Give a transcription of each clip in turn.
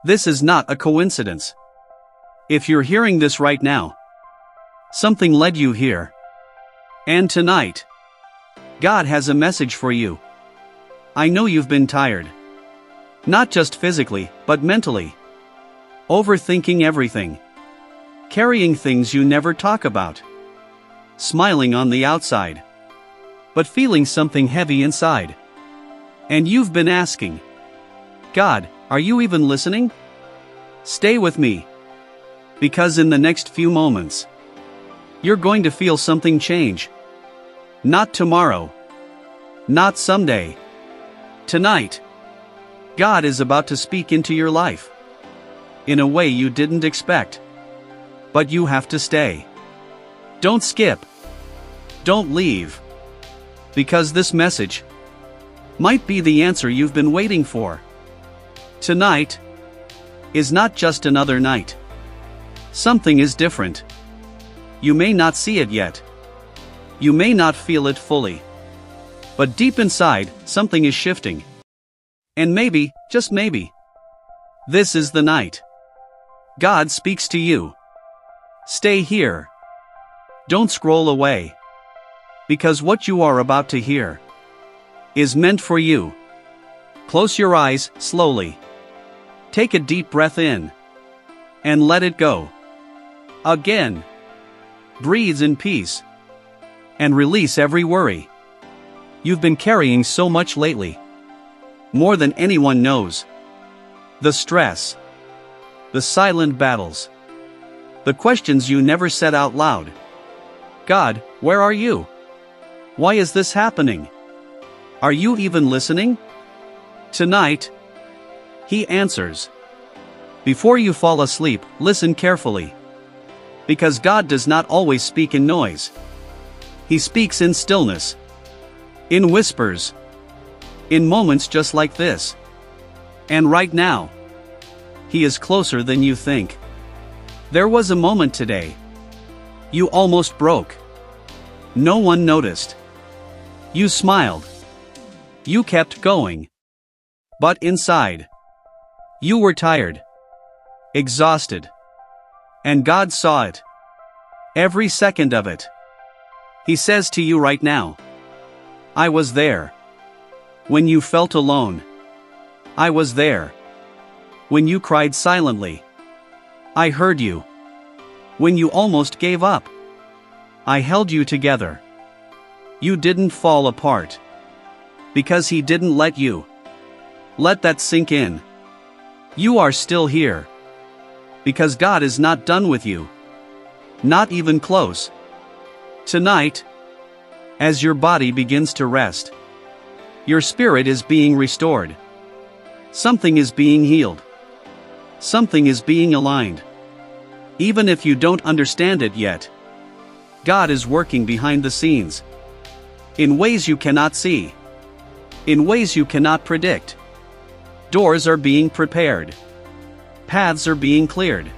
This is not a coincidence. If you're hearing this right now, something led you here. And tonight, God has a message for you. I know you've been tired. Not just physically, but mentally. Overthinking everything. Carrying things you never talk about. Smiling on the outside, but feeling something heavy inside. And you've been asking, God, are you even listening? Stay with me. Because in the next few moments, you're going to feel something change. Not tomorrow. Not someday. Tonight. God is about to speak into your life. In a way you didn't expect. But you have to stay. Don't skip. Don't leave. Because this message might be the answer you've been waiting for. Tonight is not just another night. Something is different. You may not see it yet. You may not feel it fully. But deep inside, something is shifting. And maybe, just maybe, this is the night. God speaks to you. Stay here. Don't scroll away. Because what you are about to hear is meant for you. Close your eyes, slowly. Take a deep breath in. And let it go. Again. Breathe in peace. And release every worry. You've been carrying so much lately. More than anyone knows. The stress. The silent battles. The questions you never said out loud. God, where are you? Why is this happening? Are you even listening? Tonight, He answers. Before you fall asleep, listen carefully. Because God does not always speak in noise. He speaks in stillness. In whispers. In moments just like this. And right now, He is closer than you think. There was a moment today. You almost broke. No one noticed. You smiled. You kept going. But inside, you were tired. Exhausted. And God saw it. Every second of it. He says to you right now, I was there. When you felt alone. I was there. When you cried silently. I heard you. When you almost gave up. I held you together. You didn't fall apart. Because He didn't let you. Let that sink in. You are still here. Because God is not done with you. Not even close. Tonight, as your body begins to rest, your spirit is being restored. Something is being healed. Something is being aligned. Even if you don't understand it yet, God is working behind the scenes. In ways you cannot see. In ways you cannot predict. Doors are being prepared. Paths are being cleared.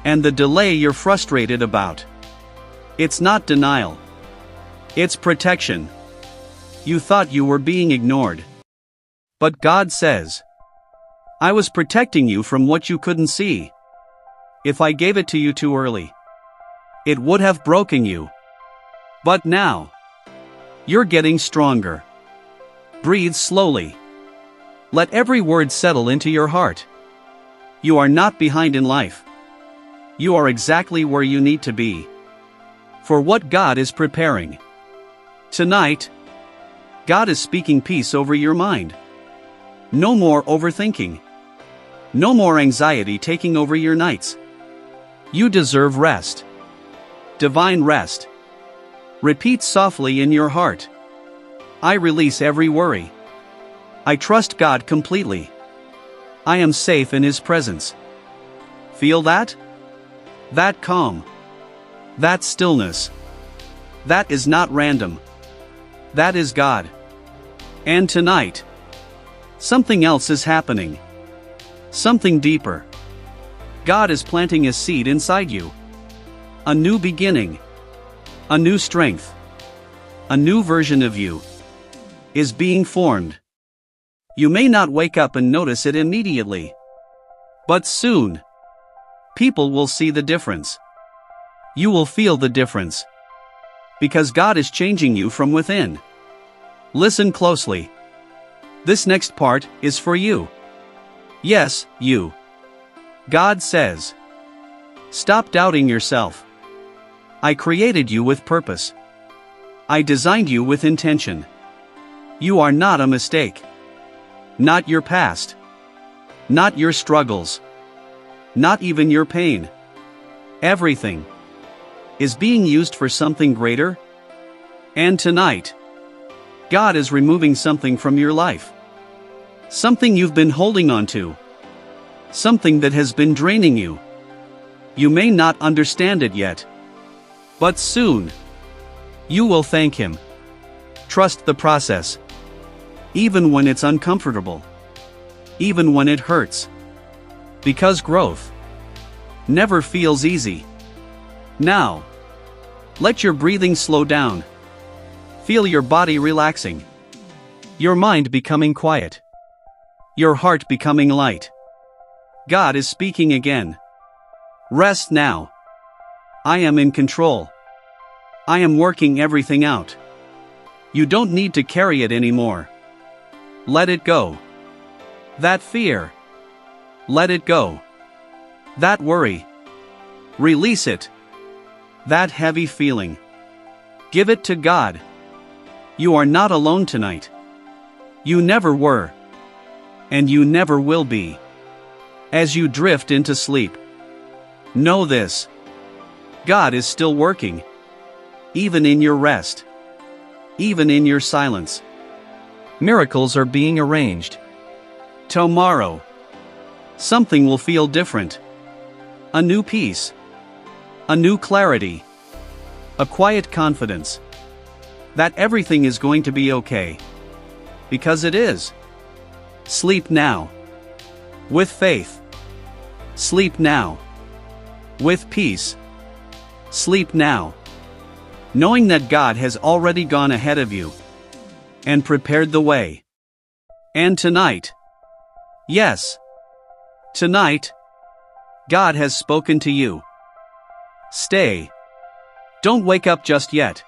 And the delay you're frustrated about. It's not denial. It's protection. You thought you were being ignored. But God says, I was protecting you from what you couldn't see. If I gave it to you too early, it would have broken you. But now, you're getting stronger. Breathe slowly. Let every word settle into your heart. You are not behind in life. You are exactly where you need to be. For what God is preparing. Tonight, God is speaking peace over your mind. No more overthinking. No more anxiety taking over your nights. You deserve rest. Divine rest. Repeat softly in your heart. I release every worry. I trust God completely. I am safe in His presence. Feel that? That calm. That stillness. That is not random. That is God. And tonight, something else is happening. Something deeper. God is planting a seed inside you. A new beginning. A new strength. A new version of you is being formed. You may not wake up and notice it immediately. But soon, people will see the difference. You will feel the difference. Because God is changing you from within. Listen closely. This next part is for you. Yes, you. God says, stop doubting yourself. I created you with purpose. I designed you with intention. You are not a mistake. Not your past. Not your struggles. Not even your pain. Everything is being used for something greater. And tonight, God is removing something from your life. Something you've been holding on to. Something that has been draining you. You may not understand it yet. But soon, you will thank Him. Trust the process. Even when it's uncomfortable. Even when it hurts. Because growth never feels easy. Now, let your breathing slow down. Feel your body relaxing. Your mind becoming quiet. Your heart becoming light. God is speaking again. Rest now. I am in control. I am working everything out. You don't need to carry it anymore. Let it go. That fear. Let it go. That worry. Release it. That heavy feeling. Give it to God. You are not alone tonight. You never were. And you never will be. As you drift into sleep, know this. God is still working. Even in your rest. Even in your silence. Miracles are being arranged. Tomorrow, something will feel different. A new peace. A new clarity. A quiet confidence. That everything is going to be okay. Because it is. Sleep now. With faith. Sleep now. With peace. Sleep now. Knowing that God has already gone ahead of you. And prepared the way. And tonight. Yes. Tonight. God has spoken to you. Stay. Don't wake up just yet.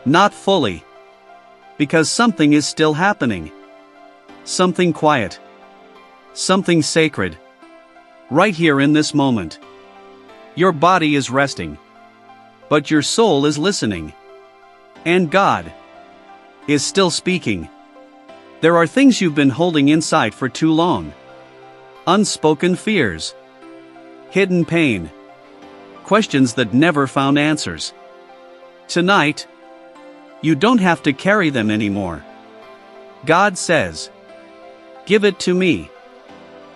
Not fully. Because something is still happening. Something quiet. Something sacred. Right here in this moment. Your body is resting. But your soul is listening. And God is still speaking. There are things you've been holding inside for too long. Unspoken fears. Hidden pain. Questions that never found answers. Tonight, you don't have to carry them anymore. God says, give it to me.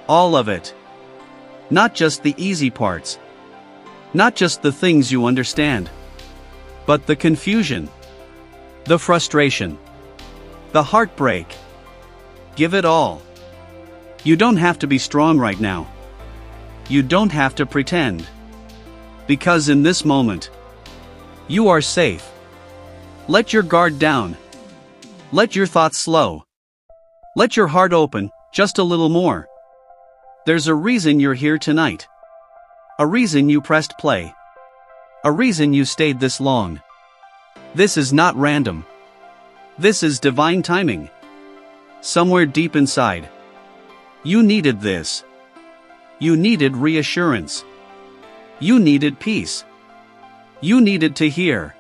All of it. Not just the easy parts. Not just the things you understand. But the confusion. The frustration. The heartbreak. Give it all. You don't have to be strong right now. You don't have to pretend. Because in this moment, you are safe. Let your guard down. Let your thoughts slow. Let your heart open, just a little more. There's a reason you're here tonight. A reason you pressed play. A reason you stayed this long. This is not random. This is divine timing. Somewhere deep inside, you needed this. You needed reassurance. You needed peace. You needed to hear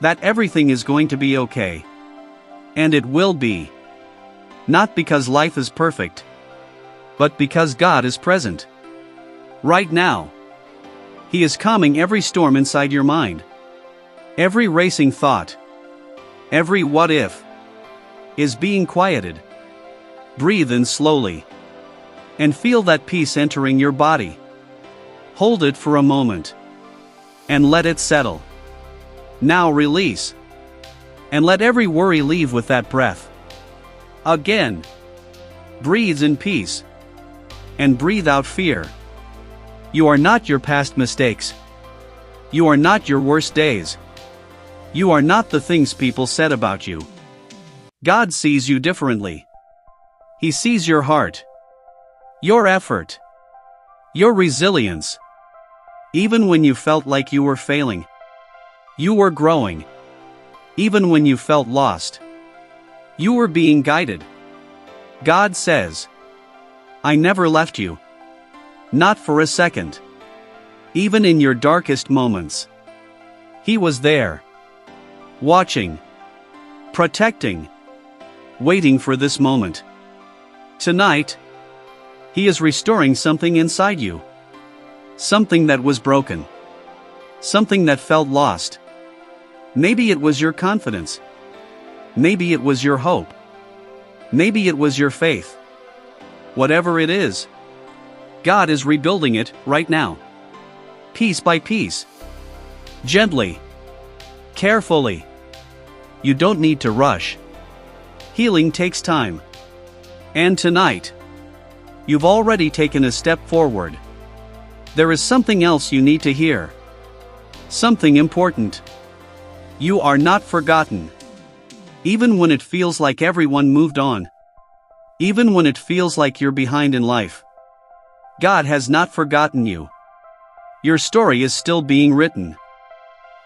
that everything is going to be okay. And it will be. Not because life is perfect, but because God is present. Right now, He is calming every storm inside your mind. Every racing thought, every what if, is being quieted. Breathe in slowly. And feel that peace entering your body. Hold it for a moment. And let it settle. Now release. And let every worry leave with that breath. Again. Breathe in peace. And breathe out fear. You are not your past mistakes. You are not your worst days. You are not the things people said about you. God sees you differently. He sees your heart. Your effort. Your resilience. Even when you felt like you were failing. You were growing. Even when you felt lost. You were being guided. God says, I never left you. Not for a second. Even in your darkest moments. He was there. Watching. Protecting. Waiting for this moment. Tonight, He is restoring something inside you. Something that was broken. Something that felt lost. Maybe it was your confidence. Maybe it was your hope. Maybe it was your faith. Whatever it is, God is rebuilding it right now. Piece by piece. Gently. Carefully. You don't need to rush. Healing takes time. And tonight, you've already taken a step forward. There is something else you need to hear. Something important. You are not forgotten. Even when it feels like everyone moved on. Even when it feels like you're behind in life. God has not forgotten you. Your story is still being written.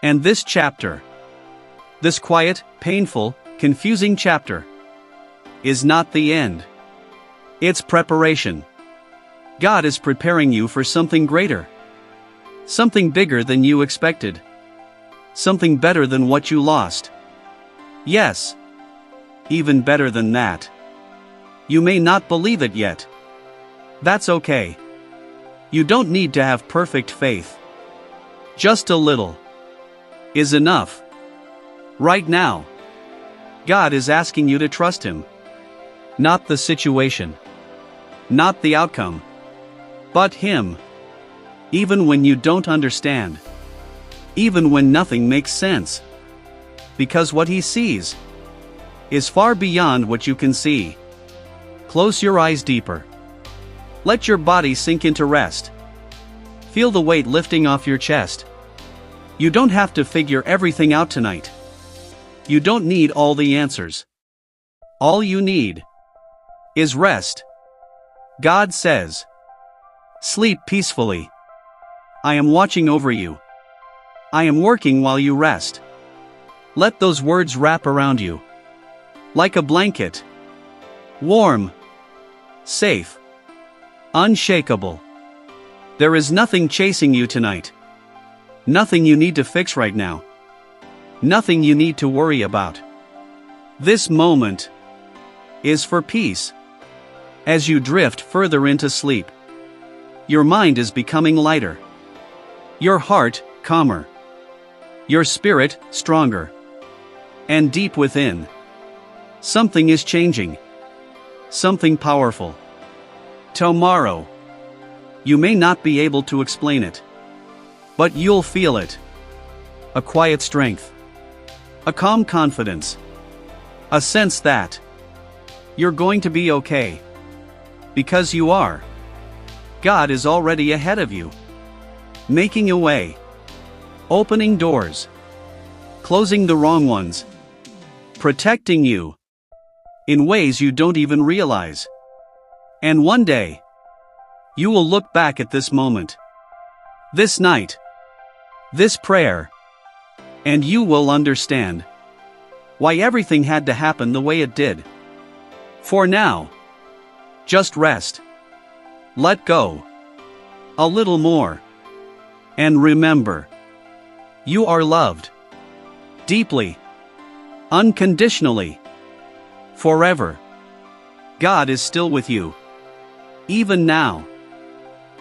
And this chapter, this quiet, painful, confusing chapter, is not the end. It's preparation. God is preparing you for something greater. Something bigger than you expected. Something better than what you lost. Yes. Even better than that. You may not believe it yet. That's okay. You don't need to have perfect faith. Just a little is enough. Right now, God is asking you to trust Him. Not the situation. Not the outcome. But Him. Even when you don't understand. Even when nothing makes sense. Because what He sees is far beyond what you can see. Close your eyes deeper. Let your body sink into rest. Feel the weight lifting off your chest. You don't have to figure everything out tonight. You don't need all the answers. All you need is rest. God says, sleep peacefully. I am watching over you. I am working while you rest. Let those words wrap around you. Like a blanket. Warm. Safe. Unshakable. There is nothing chasing you tonight. Nothing you need to fix right now. Nothing you need to worry about. This moment is for peace. As you drift further into sleep, your mind is becoming lighter. Your heart calmer. Your spirit stronger. And deep within, something is changing. Something powerful. Tomorrow, you may not be able to explain it. But you'll feel it. A quiet strength. A calm confidence. A sense that you're going to be okay. Because you are. God is already ahead of you. Making a way. Opening doors. Closing the wrong ones. Protecting you. In ways you don't even realize. And one day, you will look back at this moment. This night. This prayer. And you will understand why everything had to happen the way it did. For now, just rest. Let go. A little more. And remember, you are loved. Deeply. Unconditionally. Forever. God is still with you. Even now.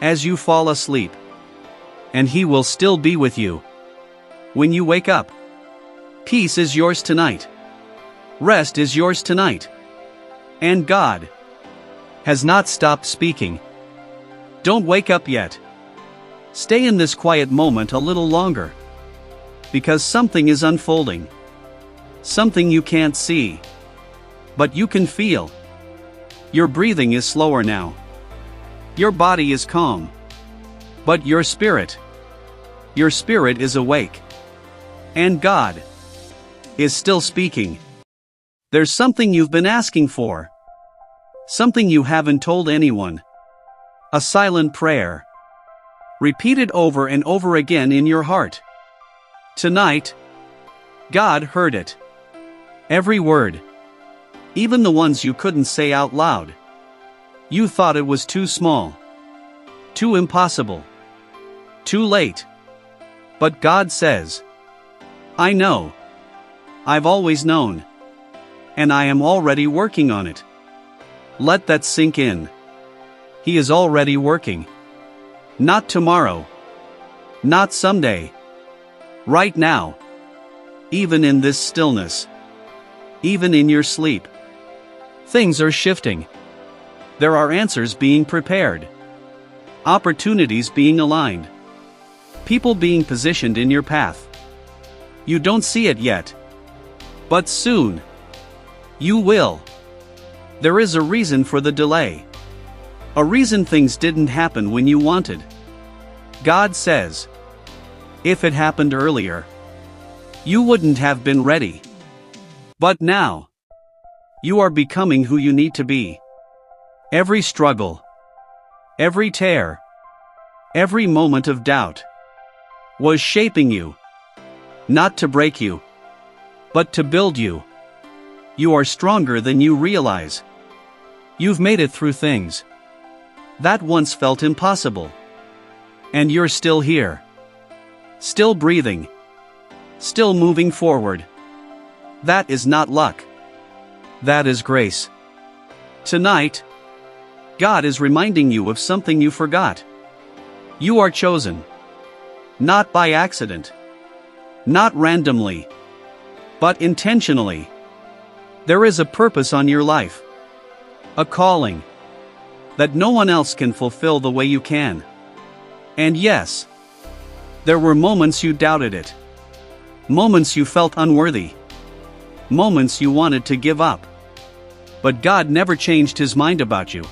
As you fall asleep. And He will still be with you when you wake up. Peace is yours tonight. Rest is yours tonight. And God has not stopped speaking. Don't wake up yet. Stay in this quiet moment a little longer. Because something is unfolding. Something you can't see. But you can feel. Your breathing is slower now. Your body is calm. But your spirit is awake. And God is still speaking. There's something you've been asking for. Something you haven't told anyone. A silent prayer. Repeat it over and over again in your heart. Tonight, God heard it. Every word. Even the ones you couldn't say out loud. You thought it was too small. Too impossible. Too late. But God says, I know. I've always known. And I am already working on it. Let that sink in. He is already working. Not tomorrow. Not someday. Right now. Even in this stillness. Even in your sleep. Things are shifting. There are answers being prepared. Opportunities being aligned. People being positioned in your path. You don't see it yet. But soon. You will. There is a reason for the delay. A reason things didn't happen when you wanted. God says, if it happened earlier, you wouldn't have been ready. But now, you are becoming who you need to be. Every struggle, every tear, every moment of doubt was shaping you. Not to break you, but to build you. You are stronger than you realize. You've made it through things that once felt impossible. And you're still here. Still breathing. Still moving forward. That is not luck. That is grace. Tonight, God is reminding you of something you forgot. You are chosen. Not by accident. Not randomly. But intentionally. There is a purpose on your life. A calling. That no one else can fulfill the way you can. And yes, there were moments you doubted it. Moments you felt unworthy. Moments you wanted to give up. But God never changed his mind about you.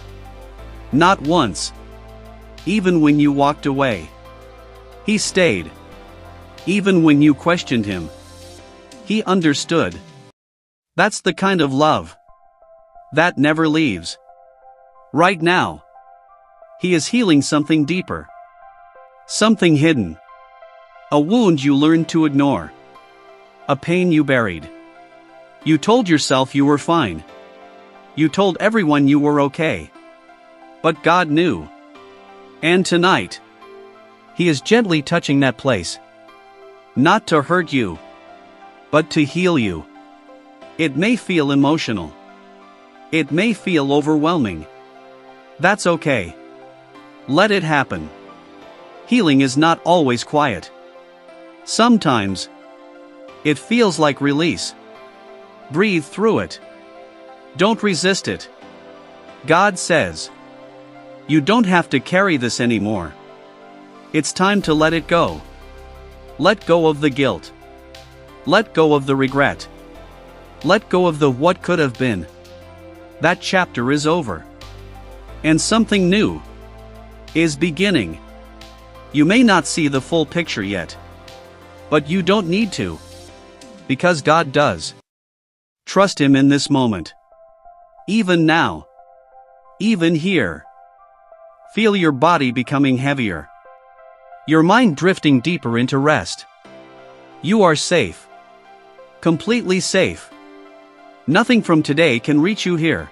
Not once. Even when you walked away. He stayed. Even when you questioned him. He understood. That's the kind of love that never leaves. Right now, he is healing something deeper. Something hidden. A wound you learned to ignore. A pain you buried. You told yourself you were fine. You told everyone you were okay. But God knew. And tonight, he is gently touching that place. Not to hurt you, but to heal you. It may feel emotional. It may feel overwhelming. That's okay. Let it happen. Healing is not always quiet. Sometimes, it feels like release. Breathe through it. Don't resist it. God says, you don't have to carry this anymore. It's time to let it go. Let go of the guilt. Let go of the regret. Let go of the what could have been. That chapter is over. And something new is beginning. You may not see the full picture yet. But you don't need to. Because God does. Trust him in this moment. Even now. Even here. Feel your body becoming heavier. Your mind drifting deeper into rest. You are safe. Completely safe. Nothing from today can reach you here.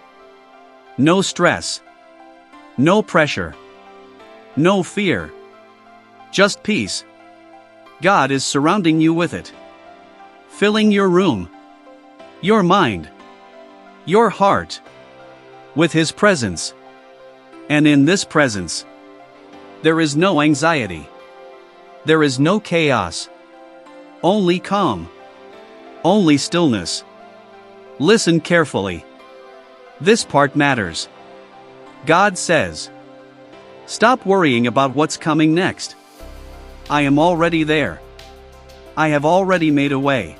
No stress. No pressure. No fear. Just peace. God is surrounding you with it. Filling your room. Your mind. Your heart. With his presence. And in this presence, there is no anxiety. There is no chaos. Only calm. Only stillness. Listen carefully. This part matters. God says, stop worrying about what's coming next. I am already there. I have already made a way.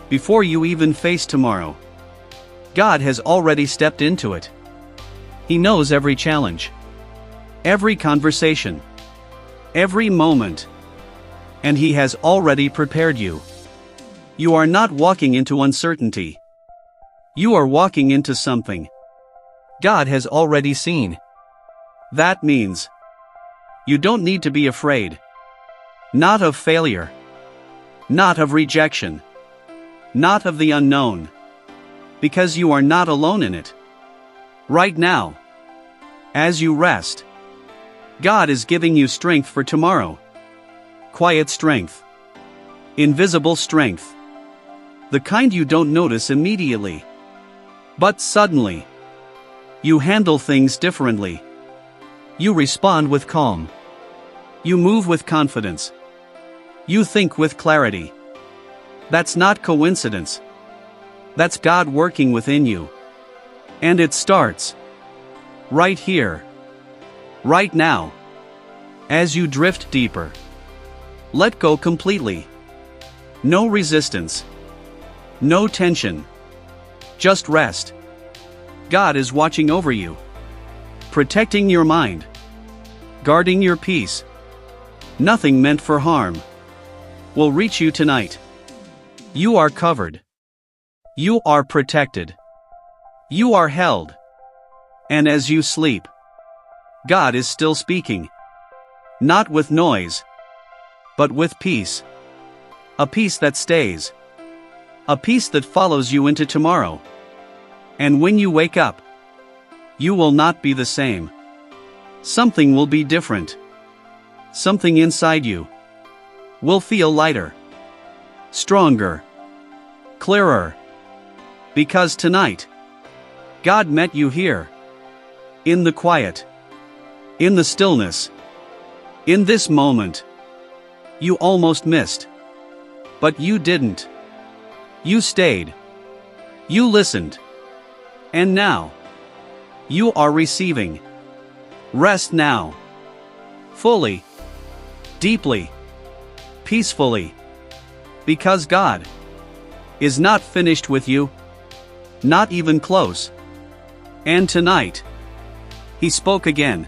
Before you even face tomorrow, God has already stepped into it. He knows every challenge, every conversation, every moment, and he has already prepared you. You are not walking into uncertainty. You are walking into something God has already seen. That means You don't need to be afraid. Not of failure. Not of rejection. Not of the unknown. Because you are not alone in it. Right now, as you rest, God is giving you strength for tomorrow. Quiet strength. Invisible strength. The kind you don't notice immediately. But suddenly, you handle things differently. You respond with calm. You move with confidence. You think with clarity. That's not coincidence. That's God working within you. And it starts right here, right now, as you drift deeper. Let go completely. No resistance. No tension. Just rest. God is watching over you, protecting your mind, guarding your peace. Nothing meant for harm will reach you tonight. You are covered. You are protected. You are held. And as you sleep, God is still speaking. Not with noise, but with peace. A peace that stays. A peace that follows you into tomorrow. And when you wake up, you will not be the same. Something will be different. Something inside you will feel lighter, stronger, clearer. Because tonight, God met you here. In the quiet. In the stillness. In this moment. You almost missed. But you didn't. You stayed. You listened. And now, you are receiving. Rest now. Fully. Deeply. Peacefully. Because God is not finished with you. Not even close. And tonight, He spoke again.